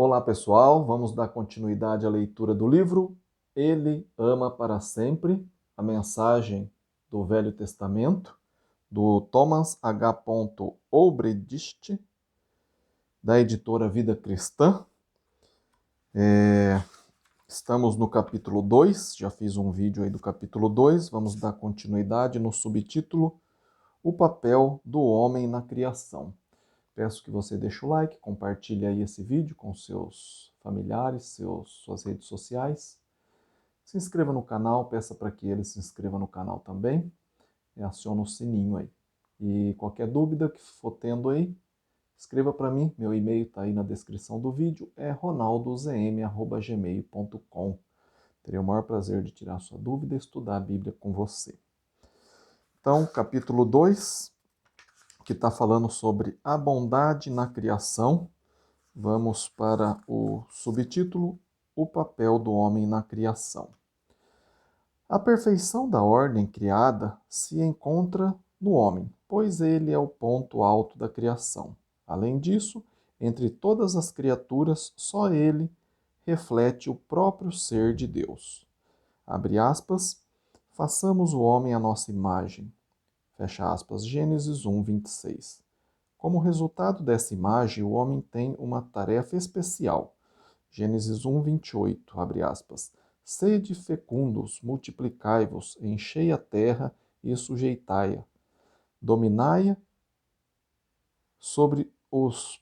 Olá pessoal, vamos dar continuidade à leitura do livro Ele Ama para Sempre, a mensagem do Velho Testamento, do Thomas H. Olbrecht, da editora Vida Cristã. Estamos no capítulo 2, já fiz um vídeo aí do capítulo 2, vamos dar continuidade no subtítulo O Papel do Homem na Criação. Peço que você deixe o like, compartilhe aí esse vídeo com seus familiares, suas redes sociais. Se inscreva no canal, peça para que ele se inscreva no canal também e acione o sininho aí. E qualquer dúvida que for tendo aí, escreva para mim, meu e-mail está aí na descrição do vídeo, é ronaldozm@gmail.com. Terei o maior prazer de tirar sua dúvida e estudar a Bíblia com você. Então, capítulo 2, que está falando sobre a bondade na criação. Vamos para o subtítulo, O papel do homem na criação. A perfeição da ordem criada se encontra no homem, pois ele é o ponto alto da criação. Além disso, entre todas as criaturas, só ele reflete o próprio ser de Deus. Abre aspas, façamos o homem à nossa imagem. Fecha aspas, Gênesis 1, 26. Como resultado dessa imagem, o homem tem uma tarefa especial. Gênesis 1, 28, abre aspas. Sede fecundos, multiplicai-vos, enchei a terra e sujeitai-a. Dominai-a sobre os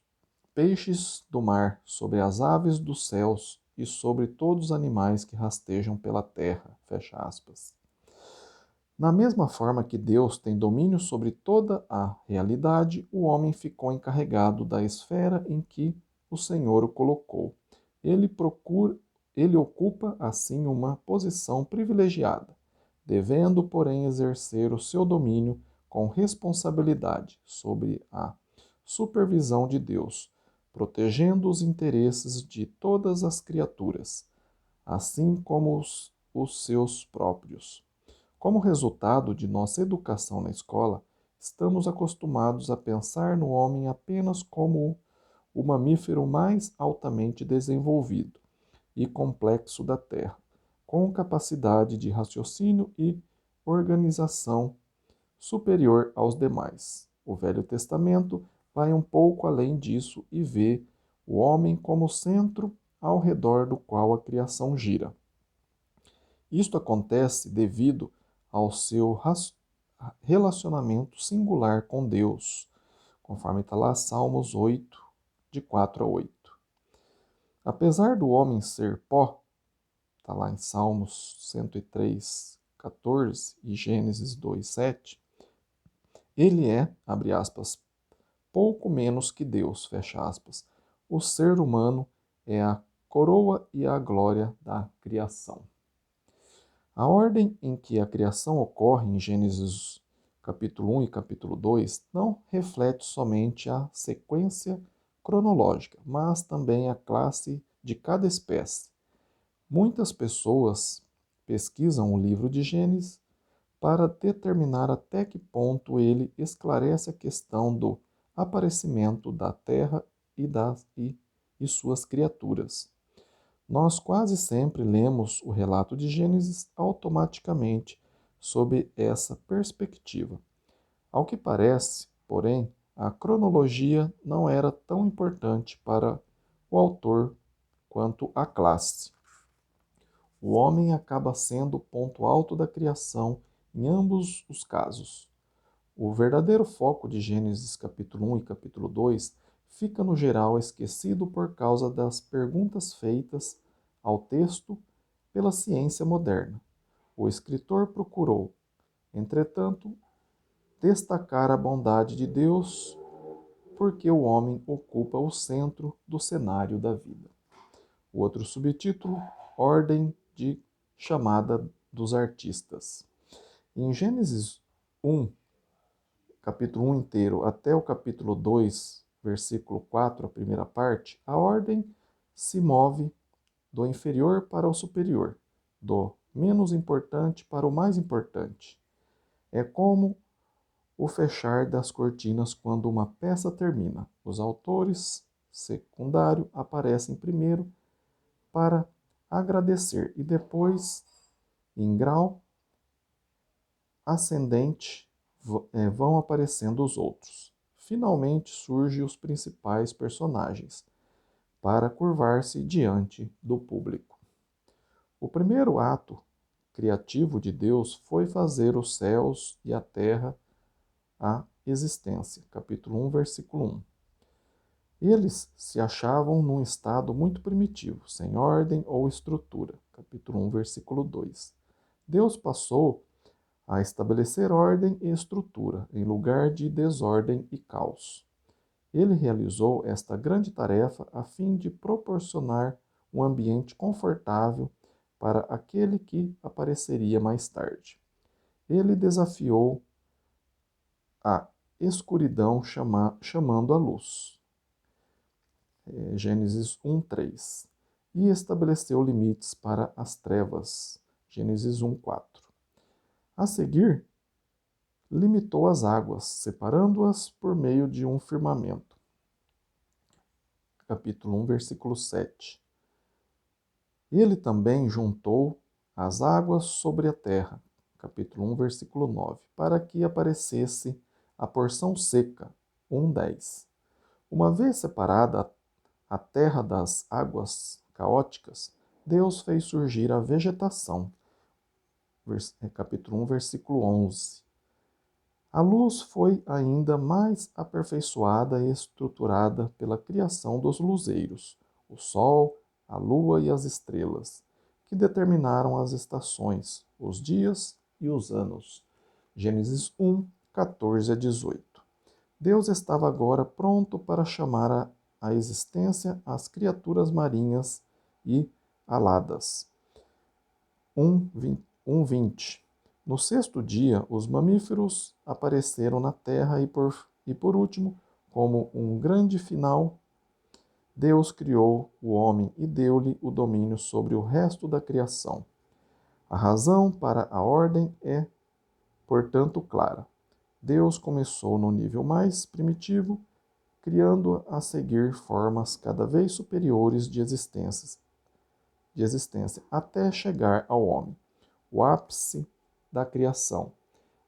peixes do mar, sobre as aves dos céus e sobre todos os animais que rastejam pela terra. Fecha aspas. Na mesma forma que Deus tem domínio sobre toda a realidade, o homem ficou encarregado da esfera em que o Senhor o colocou. Ele ocupa, assim, uma posição privilegiada, devendo, porém, exercer o seu domínio com responsabilidade sobre a supervisão de Deus, protegendo os interesses de todas as criaturas, assim como os seus próprios. Como resultado de nossa educação na escola, estamos acostumados a pensar no homem apenas como o mamífero mais altamente desenvolvido e complexo da Terra, com capacidade de raciocínio e organização superior aos demais. O Velho Testamento vai um pouco além disso e vê o homem como centro ao redor do qual a criação gira. Isto acontece devido ao seu relacionamento singular com Deus, conforme está lá Salmos 8, de 4 a 8. Apesar do homem ser pó, está lá em Salmos 103, 14 e Gênesis 2, 7, ele é, abre aspas, pouco menos que Deus, fecha aspas. O ser humano é a coroa e a glória da criação. A ordem em que a criação ocorre em Gênesis capítulo 1 e capítulo 2 não reflete somente a sequência cronológica, mas também a classe de cada espécie. Muitas pessoas pesquisam o livro de Gênesis para determinar até que ponto ele esclarece a questão do aparecimento da terra e suas criaturas. Nós quase sempre lemos o relato de Gênesis automaticamente sob essa perspectiva. Ao que parece, porém, a cronologia não era tão importante para o autor quanto a classe. O homem acaba sendo o ponto alto da criação em ambos os casos. O verdadeiro foco de Gênesis capítulo 1 e capítulo 2 fica no geral esquecido por causa das perguntas feitas ao texto pela ciência moderna. O escritor procurou, entretanto, destacar a bondade de Deus porque o homem ocupa o centro do cenário da vida. O outro subtítulo, Ordem de Chamada dos Artistas. Em Gênesis 1, capítulo 1 inteiro, até o capítulo 2, versículo 4, a primeira parte, a ordem se move do inferior para o superior, do menos importante para o mais importante. É como o fechar das cortinas quando uma peça termina. Os autores secundário aparecem primeiro para agradecer e depois, em grau ascendente, vão aparecendo os outros. Finalmente surgem os principais personagens, para curvar-se diante do público. O primeiro ato criativo de Deus foi fazer os céus e a terra a existência. Capítulo 1, versículo 1. Eles se achavam num estado muito primitivo, sem ordem ou estrutura. Capítulo 1, versículo 2. Deus passou a estabelecer ordem e estrutura, em lugar de desordem e caos. Ele realizou esta grande tarefa a fim de proporcionar um ambiente confortável para aquele que apareceria mais tarde. Ele desafiou a escuridão chamando a luz. Gênesis 1:3. E estabeleceu limites para as trevas. Gênesis 1:4. A seguir, limitou as águas, separando-as por meio de um firmamento. Capítulo 1, versículo 7. Ele também juntou as águas sobre a terra. Capítulo 1, versículo 9. Para que aparecesse a porção seca. 1:10. Uma vez separada a terra das águas caóticas, Deus fez surgir a vegetação. Capítulo 1, versículo 11. A luz foi ainda mais aperfeiçoada e estruturada pela criação dos luzeiros, o sol, a lua e as estrelas, que determinaram as estações, os dias e os anos. Gênesis 1, 14 a 18. Deus estava agora pronto para chamar à existência as criaturas marinhas e aladas. 1:20. No sexto dia, os mamíferos apareceram na terra e por último, como um grande final, Deus criou o homem e deu-lhe o domínio sobre o resto da criação. A razão para a ordem é, portanto, clara. Deus começou no nível mais primitivo, criando a seguir formas cada vez superiores de existência, até chegar ao homem, o ápice da criação.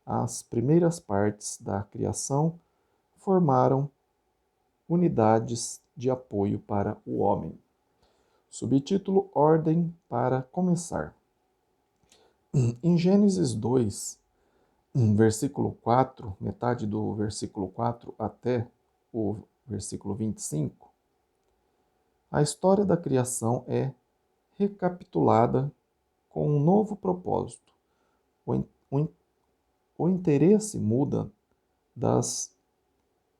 As primeiras partes da criação formaram unidades de apoio para o homem. Subtítulo: Ordem para começar. Em Gênesis 2, versículo 4, metade do versículo 4 até o versículo 25, a história da criação é recapitulada com um novo propósito. O interesse muda das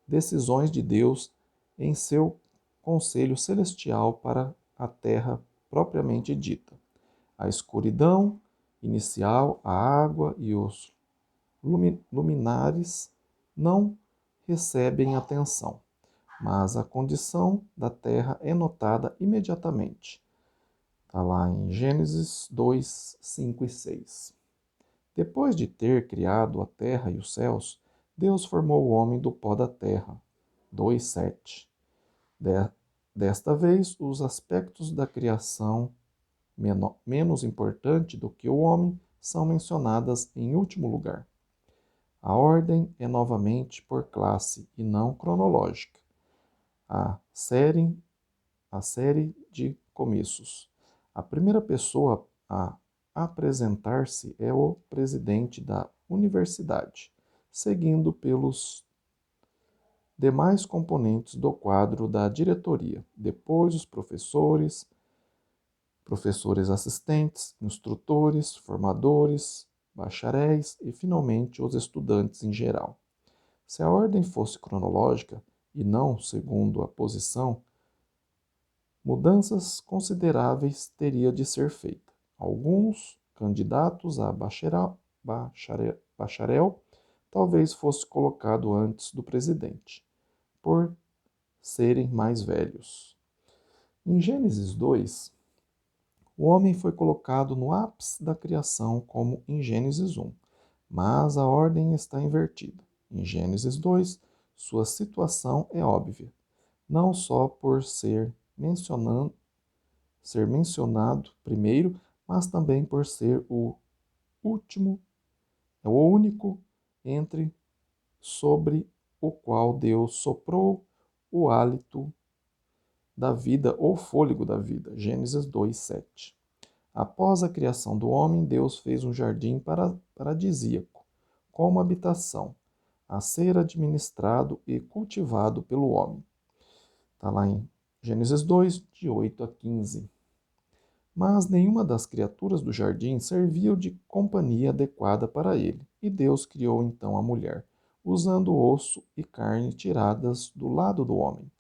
decisões de Deus em seu conselho celestial para a terra propriamente dita. A escuridão inicial, a água e os luminares não recebem atenção, mas a condição da terra é notada imediatamente. Está lá em Gênesis 2, 5 e 6. Depois de ter criado a terra e os céus, Deus formou o homem do pó da terra. 2:7. Desta vez, os aspectos da criação menos importante do que o homem são mencionadas em último lugar. A ordem é novamente por classe e não cronológica. A série de começos. A primeira pessoa a apresentar-se é o presidente da universidade, seguindo pelos demais componentes do quadro da diretoria, depois os professores assistentes, instrutores, formadores, bacharéis e, finalmente, os estudantes em geral. Se a ordem fosse cronológica e não segundo a posição, mudanças consideráveis teria de ser feita. Alguns candidatos a bacharel talvez fosse colocado antes do presidente, por serem mais velhos. Em Gênesis 2, o homem foi colocado no ápice da criação como em Gênesis 1, mas a ordem está invertida. Em Gênesis 2, sua situação é óbvia. não só por ser mencionado primeiro, mas também por ser o último, é o único entre sobre o qual Deus soprou o hálito da vida ou fôlego da vida. Gênesis 2:7. Após a criação do homem, Deus fez um jardim paradisíaco, como habitação, a ser administrado e cultivado pelo homem. Está lá em Gênesis 2, de 8 a 15. Mas nenhuma das criaturas do jardim serviu de companhia adequada para ele, e Deus criou então a mulher, usando osso e carne tiradas do lado do homem.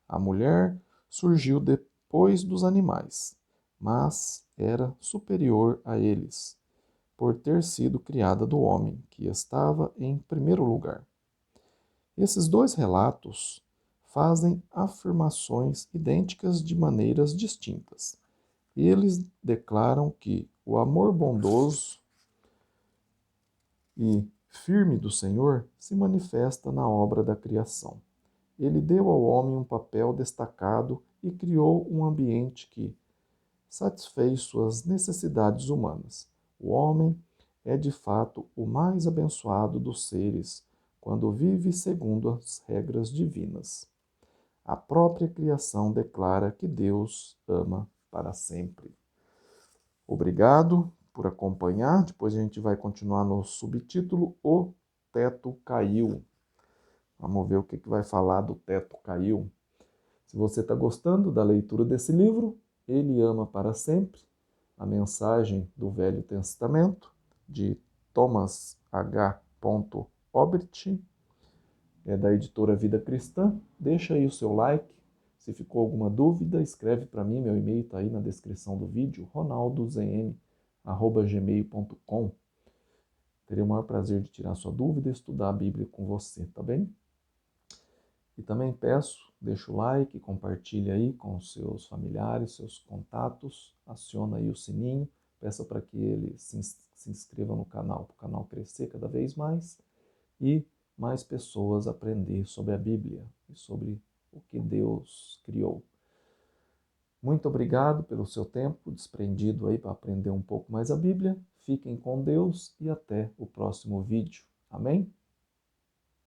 A mulher surgiu depois dos animais, mas era superior a eles, por ter sido criada do homem, que estava em primeiro lugar. Esses dois relatos fazem afirmações idênticas de maneiras distintas. Eles declaram que o amor bondoso e firme do Senhor se manifesta na obra da criação. Ele deu ao homem um papel destacado e criou um ambiente que satisfez suas necessidades humanas. O homem é de fato o mais abençoado dos seres quando vive segundo as regras divinas. A própria criação declara que Deus ama para sempre. Obrigado por acompanhar. Depois a gente vai continuar no subtítulo O Teto Caiu. Vamos ver o que vai falar do Teto Caiu. Se você está gostando da leitura desse livro, Ele Ama para Sempre, a mensagem do Velho Testamento, de Thomas H. Obricht, é da editora Vida Cristã. Deixa aí o seu like. Se ficou alguma dúvida, escreve para mim, meu e-mail está aí na descrição do vídeo, ronaldozm@gmail.com. Terei o maior prazer de tirar sua dúvida e estudar a Bíblia com você, tá bem? E também peço, deixa o like, compartilhe aí com seus familiares, seus contatos, aciona aí o sininho, peça para que ele se inscreva no canal, para o canal crescer cada vez mais e mais pessoas aprender sobre a Bíblia e sobre o que Deus criou. Muito obrigado pelo seu tempo desprendido aí para aprender um pouco mais a Bíblia. Fiquem com Deus e até o próximo vídeo. Amém?